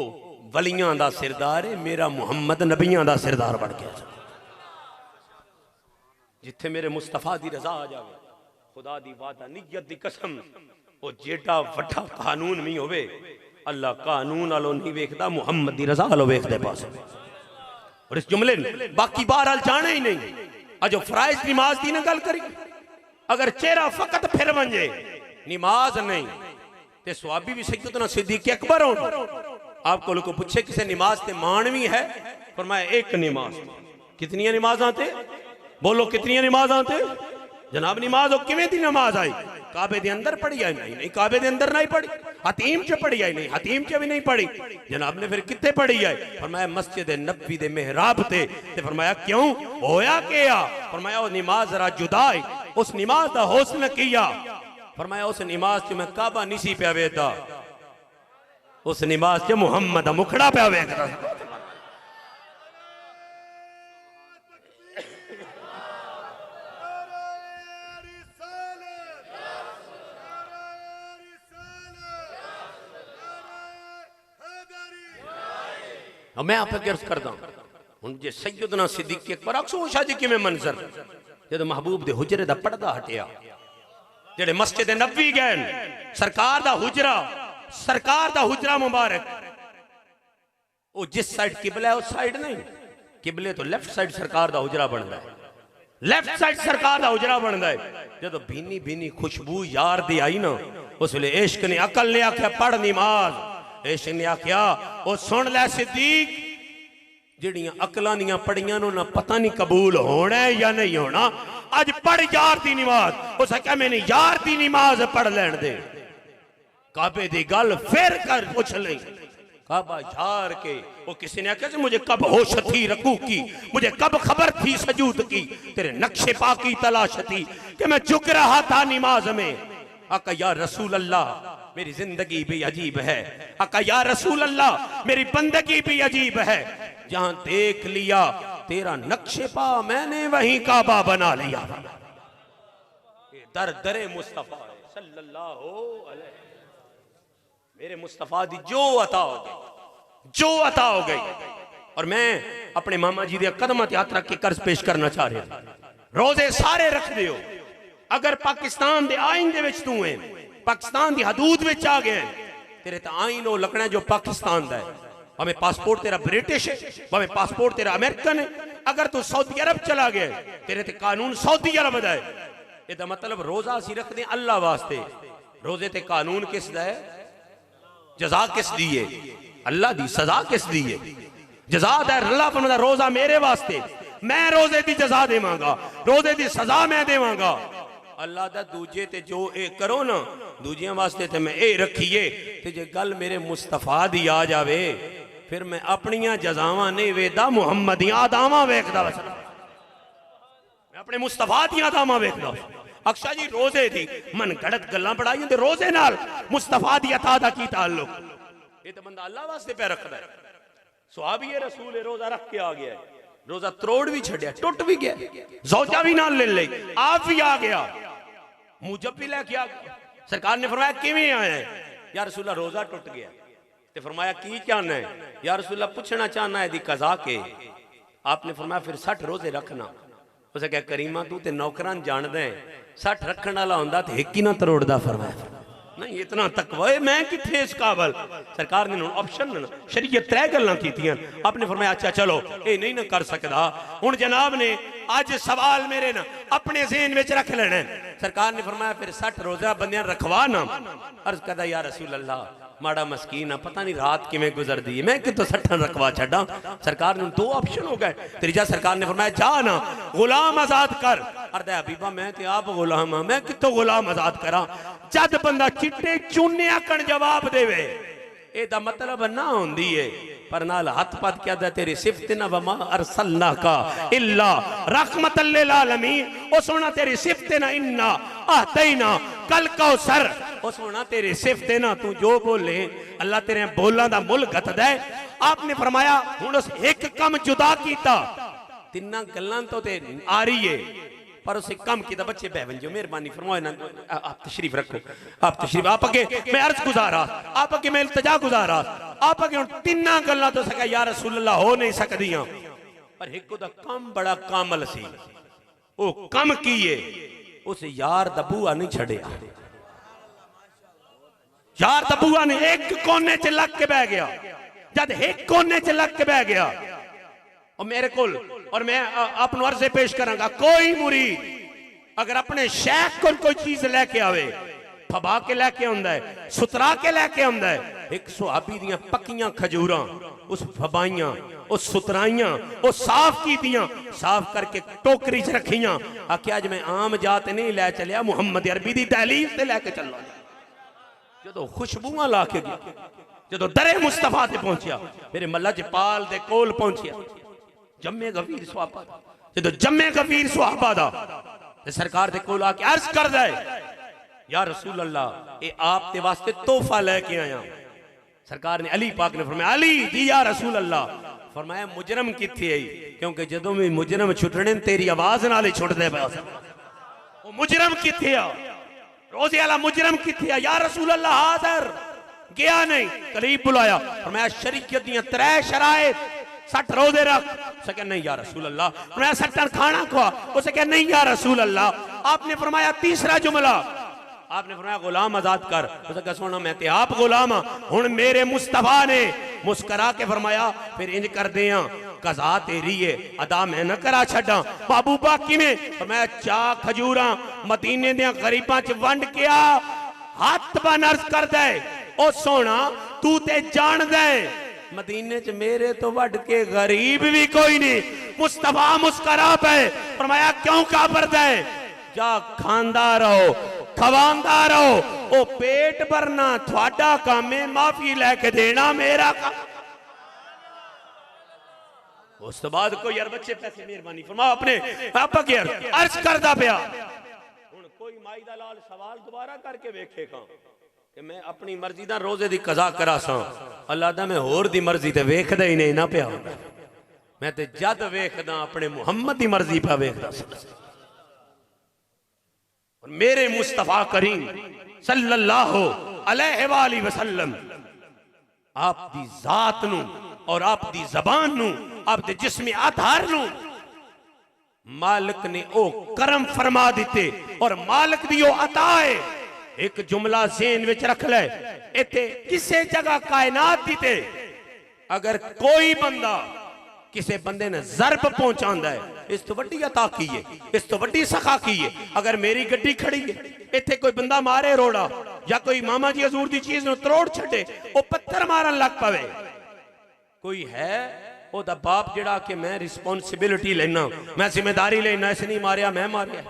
वलियां दा सिरदार है, मेरा मुहम्मद नबियां दा सिरदार बन गया। जिथे मेरे मुस्तफा दी रजा आ जावे, खुदा दी वादा नियत दी कसम, ओ जेड़ा वड्डा कानून भी होवे अल्लाह कानून वालों नहीं वेखदा, मुहम्मद दी रजा वालों वेखदे पास। और इस जुमले बाकी बहरहाल जाने ही नहीं। अजो फराइज नमाज की ना गल करी, अगर चेहरा फकत फिर वंजे नमाज नहीं ते सवाबी भी सैयदना सिद्दीक़ अकबर हो। आपको लोग पूछे किसे नमाज ते मानवी है, फरमाया एक नमाज। कितनी नमाज़ां ते बोलो, कितनी नमाज़ां ते जनाब नमाज हो किवें दी नमाज आई? काबे दे अंदर पढ़ी आई नहीं, नहीं काबे दे अंदर नहीं पढ़ी, हतीम च पढ़ी आई नहीं, हतीम च भी नहीं पढ़ी। जनाब ने फिर कितने पढ़ी आई? फरमाया मस्जिद नबी दे मेहराब ते। फरमाया क्यों होया क्या? फरमाया वो नमाज जरा जुदा है, उस नमाज दा हुस्न किया। फरमाया उस नमाज च मैं काबा नहीं सी पिया वेखदा, उस नमाज च मुहम्मद दा मुखड़ा पिया वेखदा। मैं आप अर्ज करदा हूं जे सैयदना सिद्दीक़ अकबर अक्सो शाह जी किवें मंजर जदों महबूब दे हुजरे दा पर्दा हटिया, जेड़े मस्जिद नबवी गए सरकार दा हुजरा मुबारक, वो जिस साइड किबला है उस साइड नहीं, किबले तो लेफ्ट साइड सरकार दा हुजरा बनता है, लेफ्ट साइड सरकार दा हुजरा बनता है। जदों भीनी भीनी खुशबू यार दी आई ना, उस वेले इश्क ने अकल ने आख्या पढ़ नमाज, इश्क ने आख्या ओ सुन लै सिद्दीक, जिहड़ियां अकलां दियां पढ़ियां नु ना पता नहीं कबूल होना है या नहीं होना, अज पढ़ यार दी नमाज। उस आख्या मैंने यार दी नमाज पढ़ लैण दे, काबे दी गल फिर कर पूछ ले, काबा यार के। वो किसी ने आख्या मुझे कब होश थी रकू की, मुझे कब खबर थी सजूद की, तेरे नक्शे पाकी तलाश थी कि मैं झुक रहा था नमाज में। आका या रसूल अल्लाह मेरी जिंदगी भी अजीब है, आका या रसूल अल्लाह मेरी बंदगी भी अजीब है, जहां देख लिया तेरा नक्शे पा मैंने वहीं काबा बना लिया। दर दरे मुस्तफा सल्लल्लाहु अलैहि, मेरे मुस्तफा दी जो अता हो गई, जो अता हो गई। और मैं अपने मामा जी दे कदमां ते हथ रख के कर्ज पेश करना चाह रहा, रोजे सारे रख दियो। अगर पाकिस्तान दे आइन दे विच तू है, पाकिस्तान दी हदूद विच आ गए, तेरे ते आइन ओ लगना जो पाकिस्तान दा है, भावें पासपोर्ट तेरा ब्रिटिश है, भावें पासपोर्ट तेरा अमेरिकन है। अगर तू सऊदी अरब चला गया, तेरे ते कानून सऊदी अरब दा है। ਇਹਦਾ मतलब रोजा असी रखते अल्लाह वास्ते, रोजे ते कानून किस दा है, जजा किस दी है, अल्लाह दी, सजा किस दी है, जजा दा अल्लाह फरमांदा रोजा मेरे वास्ते, मैं रोजे दी जजा देवांगा, रोजे दी सजा मैं देवांगा। अल्लाह दा दूजे ते जो ए करो ना दूजियां वास्ते ते मैं ए रखीए, ते जे गल मेरे मुस्तफा दी आ जावे फिर मैं अपनियां जजावां नहीं वेदा मुहम्मदियां अदावां वेखदा वस, मैं अपने मुस्तफा दियां अदावां वेखदा। अक्शा जी रोजे दी मन गड़त गल्लां पढ़ाई ते रोजे नाल मुस्तफा दी अता दा की ताल्लुक, ये तो बंदा अल्लाह वास्ते पे रखदा है। सहाबी रसूल रोजा रख के आ गया, रोजा त्रोड़ भी छड़िया, टुट भी गया, ज़ौजा भी नाल ले ले, आप भी आ गया, मुजब भी लेके आ गया। सरकार ने फरमाया किवें आया है, या रसूल रोजा टुट गया, ते फरमाया की चाहना है, या रसूल पूछना चाहना है दी कज़ा के। आपने फरमाया फिर 60 रोजे रखना। उसे कहा करीमा तू ते नौकरान जानदा है, 60 रखने वाला होंदा ते एक ही ना तरोड़दा। फरमाया नहीं इतना तकवा है मैं किथे इस काबल। सरकार ने ऑप्शन शरीयत 3 गल्लां कीतियां, आपने फरमाया अच्छा चलो ये नहीं ना कर सकदा, हुण जनाब ने आज सवाल मेरे ना अपने ज़हन विच रख लेना है। सरकार ने फरमाया फिर 60 रोजा बंदियां रखवा ना। अर्ज करदा या रसूल अल्लाह माड़ा मस्कीन है, पता नहीं रात किवें गुजर दी है, मैं कितों 60 रखवा छड़ा। सरकार ने 2 ऑप्शन हो गए। तीजा सरकार ने फरमाया जा ना गुलाम आजाद कर। अर्दा हबीबा मैं ते आप गुलाम हां, मैं कितों गुलाम आजाद करा। जद बंदा चिट्टे चूने आकण जवाब देवे एदा मतलब ना होंदी है, पर नाल हथ पत क्या दा तेरी सिफत ना वमा अरसलना का इल्ला रहमतल लिल आलमीन। ओ सोना तेरी सिफत ना इन्ना अहतैना कल कौसर। ओ सोना तेरी सिफत ना तू जो बोले अल्लाह तेरे बोलां दा मुल गतदा है। आपने फरमाया हुण उस एक कम जुदा कीता, तिन्ना गल्लां तो ते आ रही है पर उसे कम किया। बच्चे बहन जो मेहरबानी फरमाओ ना, आप तशरीफ रखो, आप तशरीफ, आप अगे मैं अर्ज गुजारा, आप अगे मैं इल्तिजा गुजारा, आप अगे हुण तिन्ना गल्लां तो सका या रसूल अल्लाह हो नहीं सकदियां, पर एक दा काम बड़ा कामल सी। ओ कम कीए उस यार दा बूआ नहीं छड़िया, यार दा बूआ ने एक कोने च लग के बह गया। जद एक कोने च लग के बह गया और मेरे कोल, और मैं अपने अर्ज पेश करांगा, कोई मुरीद अगर अपने शेख को कोई चीज लेके आवे, फबा के लेके आंदा है, सुतरा के लेके आंदा है, एक सुहाबी दियां पक्कियां खजूरां उस फबाइयां उस सुतराइयां उस साफ कीतियां, साफ करके टोकरी च रखियां। आख्या अज मैं आम जात नहीं लै चलिया, मुहम्मद अरबी दी तहलील ते लेके चलना। जदों खुशबूआं ला के गया, जदों दरे मुस्तफा ते पहुंचिया, मेरे मल्ला जपाल दे कोल पहुंचिया, जम्मे गफीर सुहाबा दा, जदों जम्मे गफीर सुहाबा दा ते सरकार दे कोल आके अर्ज कर दे या रसूल अल्लाह ए आप ते वास्ते तोहफा लेके आया। सरकार ने अली पाक ने फरमाया अली जी या रसूल अल्लाह। फरमाया मुजरम किथे आई, क्योंकि जदों भी मुजरम छुटने तेरी आवाज नाल ही छुटदे पे। ओ मुजरम किथे आ, रोजे वाला मुजरम किथे आ? या रसूल अल्लाह हाजिर, गया नहीं, करीब बुलाया। फरमाया शरीयत दियां 3 शराइत 60 रोजे रख। उसे कहा नहीं या रसूल अल्लाह। फरमाया 60 खाना खवा। उसे कहा नहीं या रसूल अल्लाह। आपने फरमाया तीसरा जुमला, आपने फरमाया गुलाम आजाद कर। उसे कहा सोना मैं ते आप गुलाम हाँ। हुण मेरे मुस्तफा ने मुस्करा के फरमाया फिर इंज कर दे कज़ा तेरी है, अदा मैं न करा छड़ा। महबूबा किवें? फरमाया चा खजूरा मदीने दे गरीबां च वंड के आ, हाथ बन अर्ज कर दे ओ सोना तू ते जान दे मदीने च मेरे तो वड के गरीब भी कोई नहीं। मुस्तफा मुस्करा पे फरमाया क्यों काबर दे, जा खांदा रहो खवांदा रहो, ओ पेट भरना थोड़ा काम है, माफी लेके देना मेरा काम। उस तो बाद कोई यार बच्चे पैसे मेहरबानी फरमा अपने आपा के अर्ज करदा पिया। हुण कोई माई दा लाल सवाल दोबारा करके वेखेगा कि मैं अपनी मर्जी दा रोजे दी कज़ा करा सा, अल्लाह दा मैं होर दी मर्जी ते वेखदा ही नहीं ना पिया। मैं ते जद वेखदा अपने मुहम्मद दी मर्जी पे वेखदा सा। और मेरे मुस्तफा करीम सल्लल्लाहु अलैहि वसल्लम आप दी जात नू और आप दी जबान नू आप दे जिस्म आधार नू मालिक ने ओ करम फरमा दिते और मालिक दी ओ अता है। एक जुमला ज़हन विच रख ले, इत्थे किसे जगह कायनात दी ते अगर कोई बंदा किसी बंदे ने जरब पहुंचांदा है, इस तो वड्डी अता की है, इस तो वड्डी सखा की है। अगर मेरी गड्डी खड़ी है, इत्थे कोई बंदा मारे रोड़ा या कोई मामा जी हजूर दी चीज नूं तरोड़ छड्डे, वो पत्थर मारन लग पवे, कोई है ओदा बाप जिहड़ा कि मैं रिस्पोंसिबिलिटी लेना, मैं जिम्मेदारी लेना, इस नहीं मारिया मैं मारिया,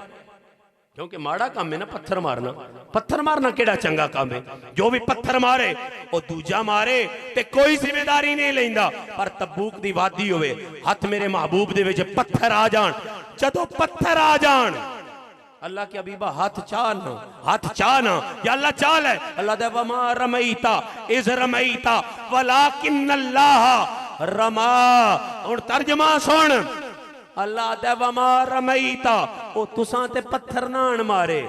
क्योंकि माड़ा काम है ना पत्थर मारना। पत्थर मारना केड़ा चंगा काम है? जो भी पत्थर मारे वो दूजा मारे ते कोई जिम्मेदारी नहीं लेंदा। पर तबूक दी वादी होवे, हाथ मेरे महबूब दे विच पत्थर आ जान, जदों पत्थर आ जान अल्लाह के हबीबा हाथ चाहना या अल्लाह चाल है। अल्लाह दे वमा रमईता इज रमईता वलाकिन अल्लाह रमा। हुण तर्जमा सुन, अल्लाह दे वमा रमईता ओ तुसां ते पत्थर नान मारे,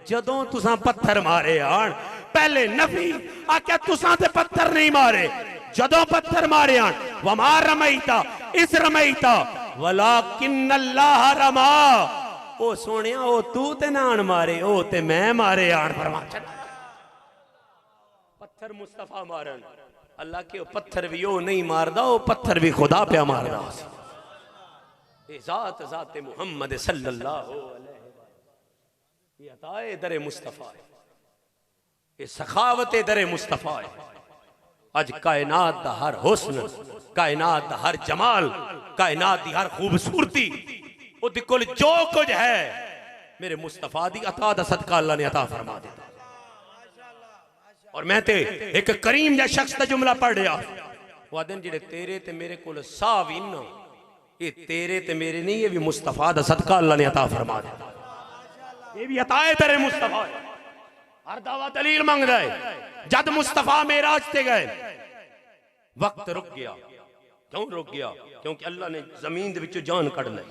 जदों तुसां पत्थर मारे आन पहले नफी आख्या तुसां ते पत्थर नहीं मारे, जदों पत्थर मारे आन वमा रमईता इस रमईता वलाकिन अल्लाह रमा। ओ सोनिया ओ तू ते नान मारे, ओ ते मैं मारे आन फरमा। पत्थर मुस्तफा मारन, अल्लाह के पत्थर भी ओ नहीं मारदा, ओ पत्थर भी खुदा पे मारदा। ज़ात ज़ात मुहम्मद सल्लल्लाहु अलैहि वसल्लम, ये अताए दरे मुस्तफा है, ये सखावत दरे मुस्तफा है। अज कायनात दा हर हुस्न, कायनात दा हर जमाल, कायनात दी हर खूबसूरती, उद कुल जो कुछ है मेरे मुस्तफा दी अता दा सदका अल्लाह ने अता फरमा दिया। और मैं ते एक करीम जा शख्स दा जुमला पढ़ रहा, वो आदन जिहड़े तेरे ते मेरे कोल साह वी ना, ये तेरे ते मेरे नहीं, ये भी मुस्तफा दा सदका अल्लाह ने अता फरमा दिया। ये भी अताए तेरे मुस्तफा है। हर दावा दलील मंगदा है। जद मुस्तफा मेराज ते गए वक्त रुक गया। क्यों रुक गया? क्योंकि अल्लाह ने जमीन दे विचों जान कढ ली।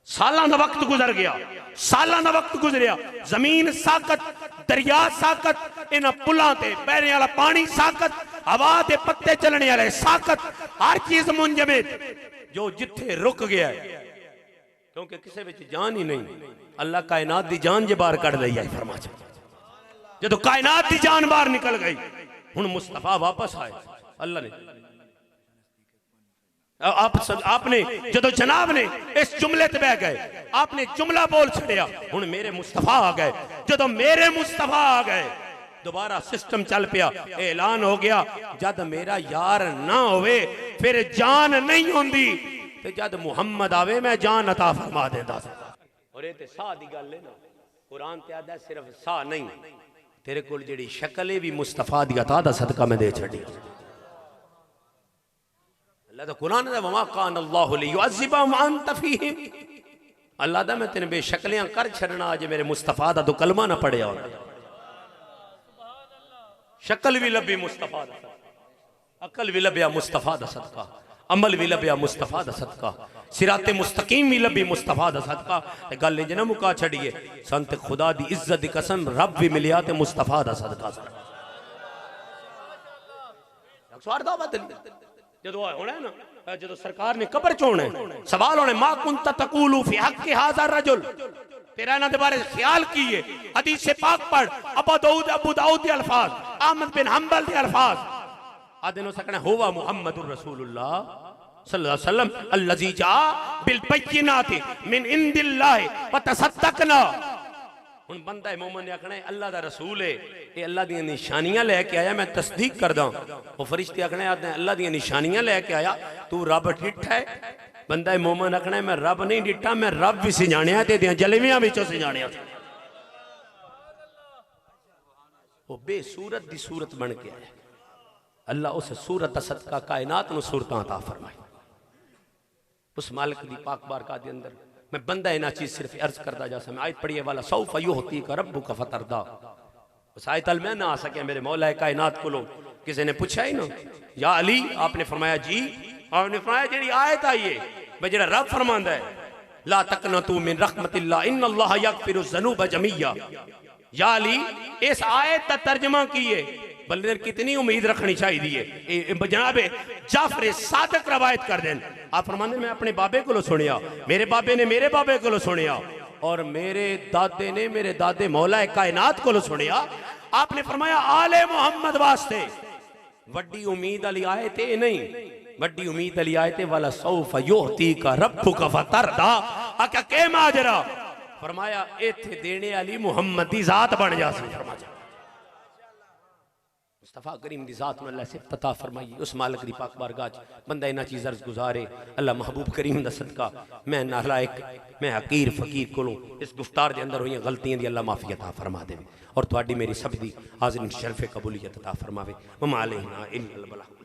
सालां दा वक्त गुजर गया, सालां दा वक्त गुजरिया, जमीन साकत, दरिया साकत, इन्हां पुलां ते बहने वाला पानी साकत, हवा दे पत्ते चलने वाले साकत, हर चीज मुंजमद, जो जिथे रुक गया है क्योंकि किसी विच जान ही नहीं। अल्लाह कायनात दी जान जे बाहर कढ लई आई फरमा। जदों कायनात दी जान बाहर निकल गई, हुण मुस्तफा वापस आए। अल्लाह ने आपने जदों जनाब ने इस जुमले ते बह गए, आपने जुमला बोल छड़िया, हुण मेरे मुस्तफा आ गए। जदों मेरे मुस्तफा आ गए दोबारा सिस्टम चल पिया, ऐलान हो गया जद मेरा यार ना होवे फिर जान नहीं होंदी, ते जद मुहम्मद आवे मैं जान अता फरमा देंदा। और ये ते साह दी गल है ना, कुरान ते आदा सिर्फ साह नहीं, तेरे कोल जेड़ी शक्ल है भी मुस्तफा दी अता दा सदका मैं दे छड़ी। अल्लाह दा कुरान दा वमा कान अल्लाहु लियुअज़्ज़िबहुम व अंत फीहिम। अल्लाह दा मैं तेने बेशकलियां कर छड़ना, आज मेरे मुस्तफा दा तो कलमा ना पढ़िया होना। शक्ल भी लभी मुस्तफा दा, अकल भी लभ्या मुस्तफा दा सदका, अमल भी लभ्या मुस्तफा दा सदका, सिराते मुस्तकीम भी लभी मुस्तफा दा सदका। ते गल इंज ना मुका छड़िए, संत खुदा दी इज्जत दी कसम रब भी मिलिया ते मुस्तफा दा सदका। जदों होना है ना जो सरकार ने कब्र चोना सवाल होने मा कुंता तकूलू फी हक़्क़ि हाज़ा रजुल, तेरा इन्हां दे बारे ख्याल की है। हदीस से पाक पढ़, अबू दाऊद दे अल्फाज, अहमद बिन हंबल दे अल्फाज आदे नो सकने हुवा मुहम्मदुर रसूलुल्लाह सल्लल्लाहु अलैहि वसल्लम अल्लज़ी जा बिल बय्यिनाति मिन इंदिल्लाहि व तसद्दक़ना। हुन बंदा मोमिन ने आखना अल्लाह दा रसूल है, ये अल्लाह दी निशानियां लेके आया, मैं तस्दीक करदा। वो फरिश्ते आखने अल्लाह दी निशानियां लेके आया, तू रब डिठा है? बंदा मोमिन आखना मैं रब नहीं डिठा, मैं रब भी सिजाणिया ते दियां जलवियां विचों सिजाणिया। वो बेसूरत दी सूरत बन के आया। अल्लाह उस सूरत दा सदका कायनात नु सूरतां अता फरमाए। उस मालिक दी पाक बारगाह दे अंदर मैं बंदा इना चीज सिर्फ अर्ज करता जा मैं आयत पढ़िए वाला सौफ युअतीका रब्बुका फतरदा। उस आयत में ना आ सके मेरे मौला कायनात को। किसी ने पूछा ही ना या अली, आपने फरमाया जी, आपने फरमाया जेड़ी आयत आई है भाई जेड़ा रब फरमांदा है ला तकनतू मिन रहमतिल्लाह इन्नल्लाह यगफिरु ज़ुनूब जमीया। या अली, इस आयत का तर्जमा की है बंदे ने कितनी उम्मीद रखनी चाहिए। जनाब जाफर सादक रवायत कर दें, आप फरमाते मैं अपने बाबे को सुनिया, मेरे बाबे ने मेरे बाबे को सुनिया और मेरे दादे ने मेरे दादे मौला कायनात को सुनिया। आपने फरमाया आले मोहम्मद वास्ते वड्डी उम्मीद वाली आयत नहीं, वड्डी उम्मीद वाली आयत वाला सौफ युअतीका रब्बुका फतरदा। आका के माजरा फरमाया इथे देने वाली मुहम्मद दी जात बन जासी। फरमाया मुस्तफा करीम दी जात में अल्लाह से पता फरमाई। उस मालिक दी पाक बारगाह बंदा इना चीज अर्ज गुजारे अल्लाह महबूब करीम दा सदका मैं नालायक मैं हकीर फकीर को इस गुफ्तार के अंदर हुई गलतियां दी अल्लाह माफी अता फरमा दे और तुहाडी मेरी सब दी हाज़िरीन शरफ़े कबूलियत अता फरमावे। वमा अलैना इल्लल बलाग।